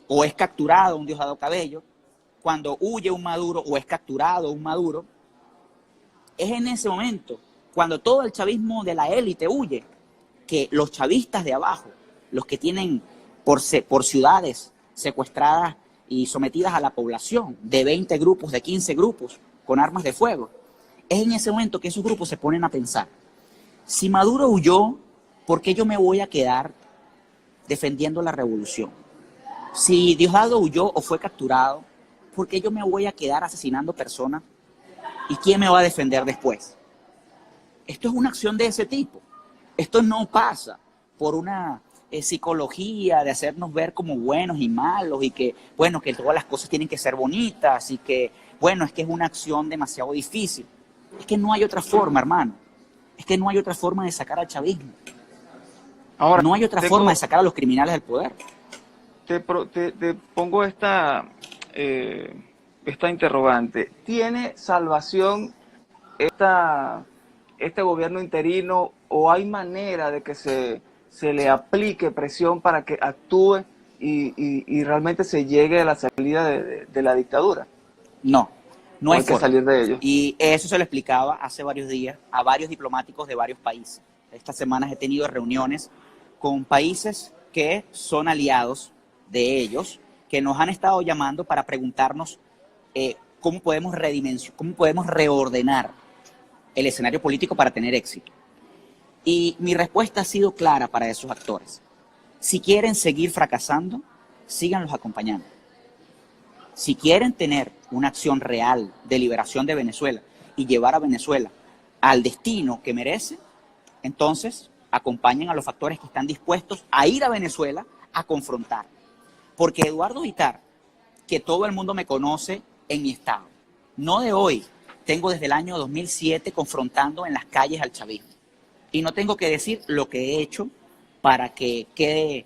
o es capturado un Diosdado Cabello, cuando huye un Maduro, o es capturado un Maduro, es en ese momento, cuando todo el chavismo de la élite huye, que los chavistas de abajo, los que tienen por ciudades secuestradas y sometidas a la población, de 20 grupos, de 15 grupos, con armas de fuego, es en ese momento que esos grupos se ponen a pensar, si Maduro huyó, ¿por qué yo me voy a quedar defendiendo la revolución? Si Diosdado huyó o fue capturado, ¿por qué yo me voy a quedar asesinando personas? ¿Y quién me va a defender después? Esto es una acción de ese tipo. Esto no pasa por una psicología de hacernos ver como buenos y malos y que, bueno, que todas las cosas tienen que ser bonitas y que, bueno, es que es una acción demasiado difícil. Es que no hay otra forma, hermano. Es que no hay otra forma de sacar al chavismo. Ahora, no hay otra forma de sacar a los criminales del poder. Te pongo esta interrogante. ¿Tiene salvación este gobierno interino o hay manera de que se le aplique presión para que actúe y realmente se llegue a la salida de la dictadura? No hay que salir de ello. Y eso se lo explicaba hace varios días a varios diplomáticos de varios países. Estas semanas he tenido reuniones con países que son aliados de ellos, que nos han estado llamando para preguntarnos cómo podemos reordenar el escenario político para tener éxito. Y mi respuesta ha sido clara para esos actores. Si quieren seguir fracasando, síganlos acompañando. Si quieren tener una acción real de liberación de Venezuela y llevar a Venezuela al destino que merece, entonces acompañen a los factores que están dispuestos a ir a Venezuela a confrontar. Porque Eduardo Vitar, que todo el mundo me conoce en mi estado, no de hoy, tengo desde el año 2007 confrontando en las calles al chavismo. Y no tengo que decir lo que he hecho para que quede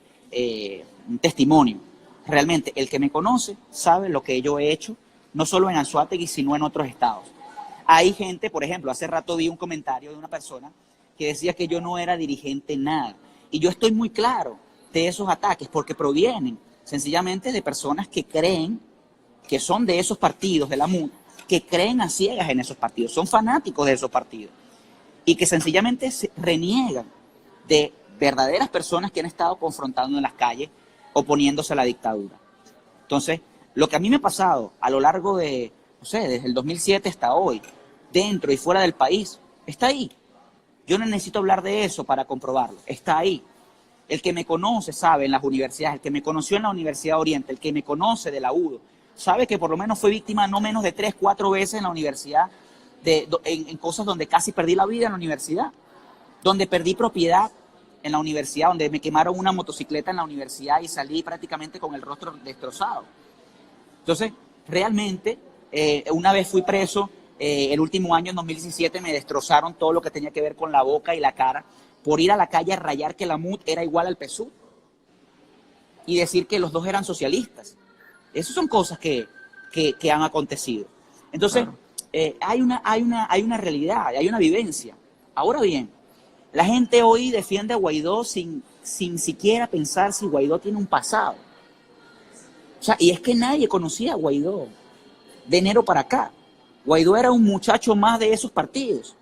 un testimonio. Realmente, el que me conoce sabe lo que yo he hecho, no solo en Anzoátegui, sino en otros estados. Hay gente, por ejemplo, hace rato vi un comentario de una persona que decía que yo no era dirigente en nada. Y yo estoy muy claro de esos ataques porque provienen sencillamente de personas que creen que son de esos partidos, de la MUD, que creen a ciegas en esos partidos, son fanáticos de esos partidos y que sencillamente se reniegan de verdaderas personas que han estado confrontando en las calles, oponiéndose a la dictadura. Entonces, lo que a mí me ha pasado a lo largo de, no sé, desde el 2007 hasta hoy, dentro y fuera del país, está ahí. Yo no necesito hablar de eso para comprobarlo, está ahí. El que me conoce sabe en las universidades, el que me conoció en la Universidad Oriente, el que me conoce de la UDO, sabe que por lo menos fue víctima no menos de 3, 4 veces en la universidad, en cosas donde casi perdí la vida en la universidad, donde perdí propiedad en la universidad, donde me quemaron una motocicleta en la universidad y salí prácticamente con el rostro destrozado. Entonces, realmente, una vez fui preso, el último año, en 2017, me destrozaron todo lo que tenía que ver con la boca y la cara, por ir a la calle a rayar que la MUT era igual al PSUV y decir que los dos eran socialistas. Esas son cosas que han acontecido. Entonces, claro, hay una realidad, hay una vivencia. Ahora bien, la gente hoy defiende a Guaidó sin siquiera pensar si Guaidó tiene un pasado. O sea, y es que nadie conocía a Guaidó de enero para acá. Guaidó era un muchacho más de esos partidos.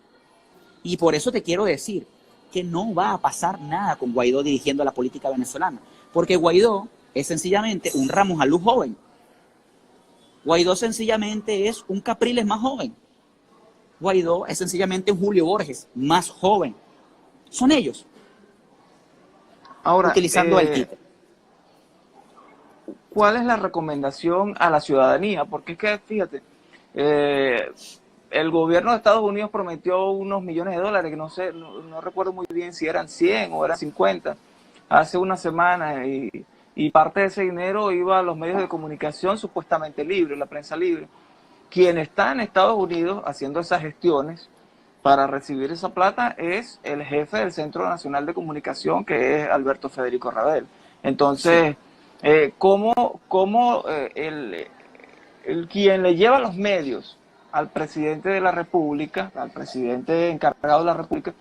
Y por eso te quiero decir que no va a pasar nada con Guaidó dirigiendo la política venezolana. Porque Guaidó es sencillamente un Ramos Alú joven. Guaidó sencillamente es un Capriles más joven. Guaidó es sencillamente un Julio Borges más joven. Son ellos. Ahora, utilizando el título. ¿Cuál es la recomendación a la ciudadanía? Porque es que, fíjate, el gobierno de Estados Unidos prometió unos millones de dólares, que no sé, no recuerdo muy bien si eran 100 o eran 50, hace una semana, y parte de ese dinero iba a los medios de comunicación supuestamente libres, la prensa libre. Quien está en Estados Unidos haciendo esas gestiones para recibir esa plata es el jefe del Centro Nacional de Comunicación, que es Alberto Federico Rabel. Entonces, sí, ¿cómo quien le lleva los medios al presidente de la República, al presidente encargado de la República,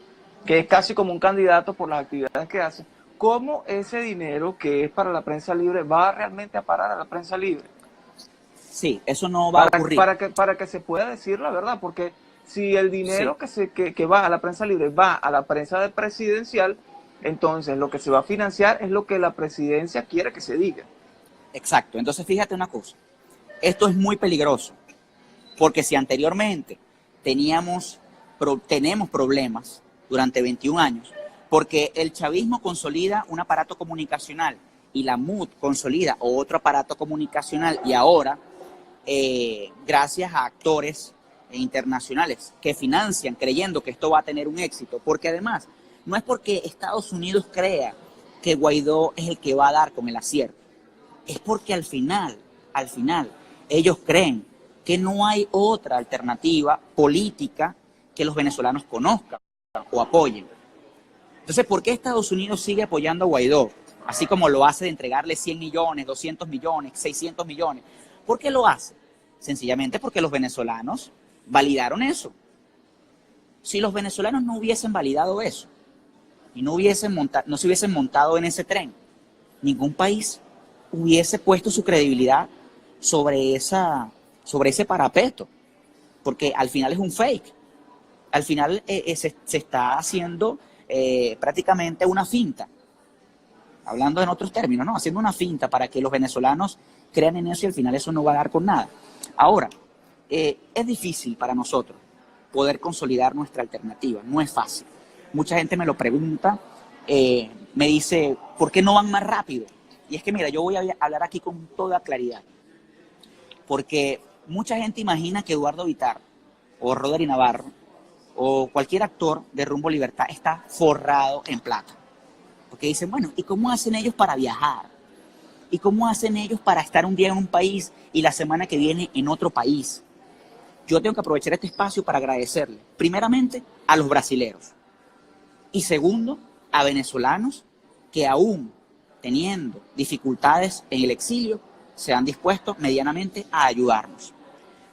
que es casi como un candidato por las actividades que hace, cómo ese dinero que es para la prensa libre va realmente a parar a la prensa libre? Sí, eso no va a ocurrir. Para que se pueda decir la verdad, porque si el dinero que va a la prensa libre va a la prensa presidencial, entonces lo que se va a financiar es lo que la presidencia quiere que se diga. Exacto, entonces fíjate una cosa, esto es muy peligroso, porque si anteriormente tenemos problemas durante 21 años, porque el chavismo consolida un aparato comunicacional y la MUD consolida otro aparato comunicacional, y ahora, gracias a actores internacionales que financian creyendo que esto va a tener un éxito, porque además no es porque Estados Unidos crea que Guaidó es el que va a dar con el acierto, es porque al final, ellos creen que no hay otra alternativa política que los venezolanos conozcan o apoyen. Entonces, ¿por qué Estados Unidos sigue apoyando a Guaidó? Así como lo hace de entregarle 100 millones, 200 millones, 600 millones. ¿Por qué lo hace? Sencillamente porque los venezolanos validaron eso. Si los venezolanos no hubiesen validado eso y no se hubiesen montado en ese tren, ningún país hubiese puesto su credibilidad sobre ese parapeto, porque al final es un fake. Al final se está haciendo prácticamente una finta, hablando en otros términos, ¿no? Haciendo una finta para que los venezolanos crean en eso, y al final eso no va a dar con nada. Ahora, es difícil para nosotros poder consolidar nuestra alternativa, no es fácil. Mucha gente me lo pregunta, me dice, ¿por qué no van más rápido? Y es que mira, yo voy a hablar aquí con toda claridad, porque mucha gente imagina que Eduardo Vitar o Rodri Navarro o cualquier actor de Rumbo Libertad está forrado en plata. Porque dicen, bueno, ¿y cómo hacen ellos para viajar? ¿Y cómo hacen ellos para estar un día en un país y la semana que viene en otro país? Yo tengo que aprovechar este espacio para agradecerle, primeramente, a los brasileros. Y segundo, a venezolanos que aún teniendo dificultades en el exilio, se han dispuesto medianamente a ayudarnos.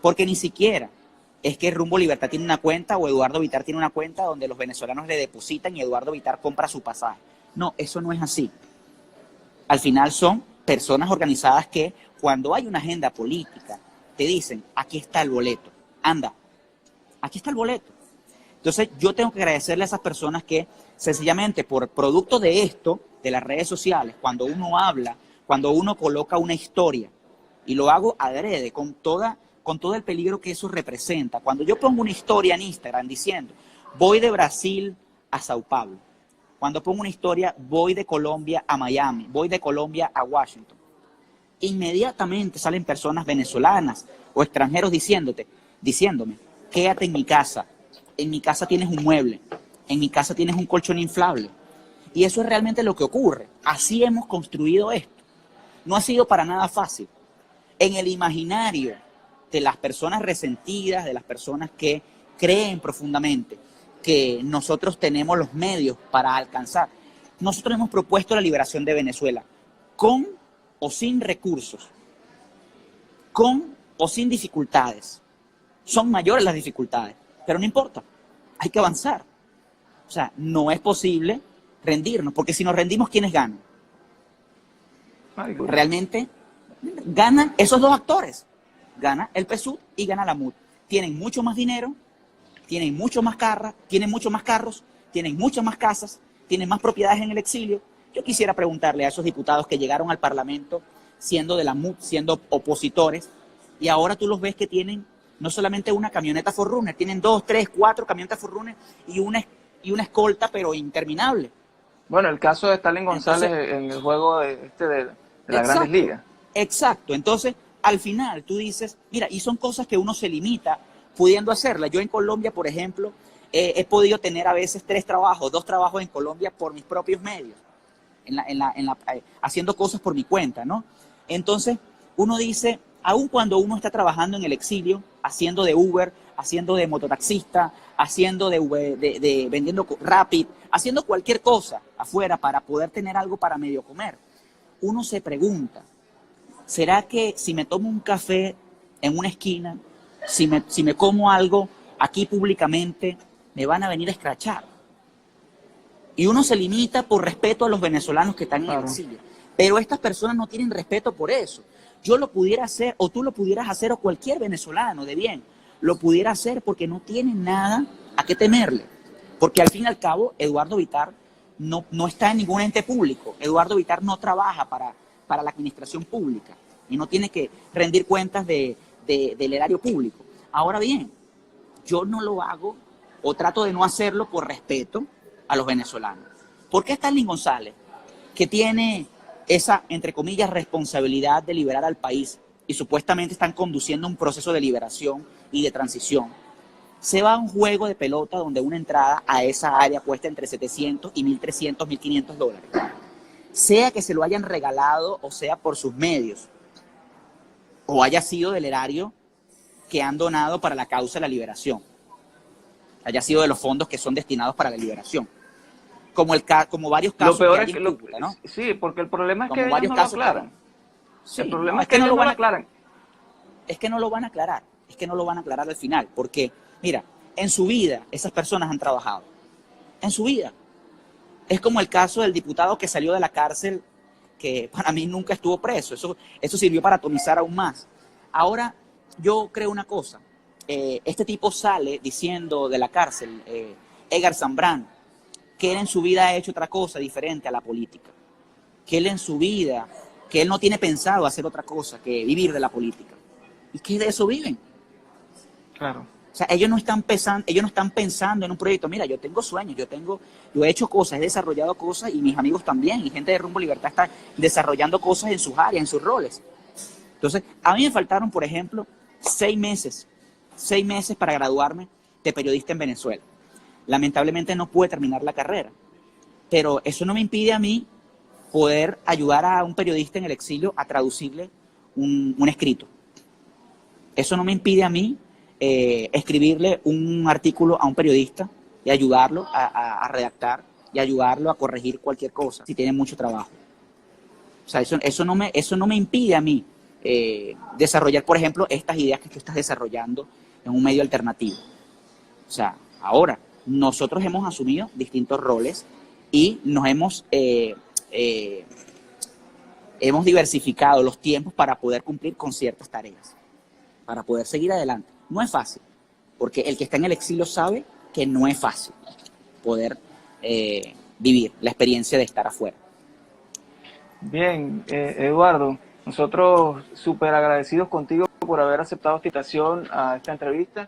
Porque ni siquiera es que Rumbo Libertad tiene una cuenta o Eduardo Vitar tiene una cuenta donde los venezolanos le depositan y Eduardo Vitar compra su pasaje. No, eso no es así. Al final son personas organizadas que cuando hay una agenda política te dicen, aquí está el boleto, anda, aquí está el boleto. Entonces yo tengo que agradecerle a esas personas que sencillamente por producto de esto, de las redes sociales, cuando uno habla, cuando uno coloca una historia, y lo hago adrede, con todo el peligro que eso representa. Cuando yo pongo una historia en Instagram diciendo, voy de Brasil a Sao Paulo, cuando pongo una historia, voy de Colombia a Miami, voy de Colombia a Washington, inmediatamente salen personas venezolanas o extranjeros diciéndome, quédate en mi casa tienes un mueble, en mi casa tienes un colchón inflable. Y eso es realmente lo que ocurre. Así hemos construido esto. No ha sido para nada fácil. En el imaginario de las personas resentidas, de las personas que creen profundamente que nosotros tenemos los medios para alcanzar, nosotros hemos propuesto la liberación de Venezuela con o sin recursos, con o sin dificultades. Son mayores las dificultades, pero no importa, hay que avanzar. O sea, no es posible rendirnos, porque si nos rendimos, ¿quiénes ganan? Realmente ganan esos dos actores. Gana el PSUV y gana la MUD. Tienen mucho más dinero, tienen mucho más carros, tienen muchas más casas, tienen más propiedades en el exilio. Yo quisiera preguntarle a esos diputados que llegaron al Parlamento siendo de la MUD, siendo opositores, y ahora tú los ves que tienen no solamente una camioneta 4Runner, tienen 2, 3, 4 camionetas 4Runner y una escolta, pero interminable. Bueno, el caso de Stalin González en el juego de las Grandes Ligas. Exacto. Entonces, al final tú dices, mira, y son cosas que uno se limita pudiendo hacerlas. Yo en Colombia, por ejemplo, he podido tener a veces 2 trabajos en Colombia por mis propios medios, haciendo cosas por mi cuenta, ¿no? Entonces, uno dice, aun cuando uno está trabajando en el exilio, haciendo de Uber, haciendo de mototaxista, haciendo de vendiendo Rapid, haciendo cualquier cosa afuera para poder tener algo para medio comer, uno se pregunta, ¿será que si me tomo un café en una esquina, si me como algo aquí públicamente, me van a venir a escrachar? Y uno se limita por respeto a los venezolanos que están en el exilio. Pero estas personas no tienen respeto por eso. Yo lo pudiera hacer, o tú lo pudieras hacer, o cualquier venezolano de bien lo pudiera hacer porque no tiene nada a qué temerle. Porque al fin y al cabo, Eduardo Vitar no está en ningún ente público. Eduardo Vitar no trabaja para la administración pública y no tiene que rendir cuentas del erario público. Ahora bien, yo no lo hago o trato de no hacerlo por respeto a los venezolanos. ¿Por qué Stalin González, que tiene esa, entre comillas, responsabilidad de liberar al país y supuestamente están conduciendo un proceso de liberación y de transición, se va a un juego de pelota donde una entrada a esa área cuesta entre 700 y 1.300, 1.500 dólares? Sea que se lo hayan regalado o sea por sus medios, o haya sido del erario que han donado para la causa de la liberación, haya sido de los fondos que son destinados para la liberación. Como varios casos lo peor que hay es en Cúcuta, ¿no? Sí, porque el problema es Como que varios ellos no lo casos aclaran. Sí, el problema no, es que ellos no lo aclaran. Es que no lo van a aclarar, es que no lo van a aclarar al final, porque, mira, en su vida esas personas han trabajado, en su vida. Es como el caso del diputado que salió de la cárcel, que para mí nunca estuvo preso, eso sirvió para atomizar aún más. Ahora, yo creo una cosa, este tipo sale diciendo de la cárcel, Edgar Zambrano, que él en su vida ha hecho otra cosa diferente a la política, que él en su vida, que él no tiene pensado hacer otra cosa que vivir de la política. ¿Y qué de eso viven? Claro. O sea, ellos no están pensando en un proyecto. Mira, yo tengo sueños, yo he hecho cosas, he desarrollado cosas y mis amigos también, y gente de Rumbo Libertad está desarrollando cosas en sus áreas, en sus roles. Entonces, a mí me faltaron, por ejemplo, 6 meses para graduarme de periodista en Venezuela. Lamentablemente no pude terminar la carrera, pero eso no me impide a mí poder ayudar a un periodista en el exilio a traducirle un escrito. Eso no me impide a mí escribirle un artículo a un periodista y ayudarlo a redactar y ayudarlo a corregir cualquier cosa si tiene mucho trabajo. O sea, eso no me impide a mí desarrollar, por ejemplo, estas ideas que tú estás desarrollando en un medio alternativo. O sea, ahora, nosotros hemos asumido distintos roles y nos hemos diversificado los tiempos para poder cumplir con ciertas tareas, para poder seguir adelante. No es fácil, porque el que está en el exilio sabe que no es fácil poder vivir la experiencia de estar afuera. Bien, Eduardo, nosotros súper agradecidos contigo por haber aceptado esta invitación a esta entrevista.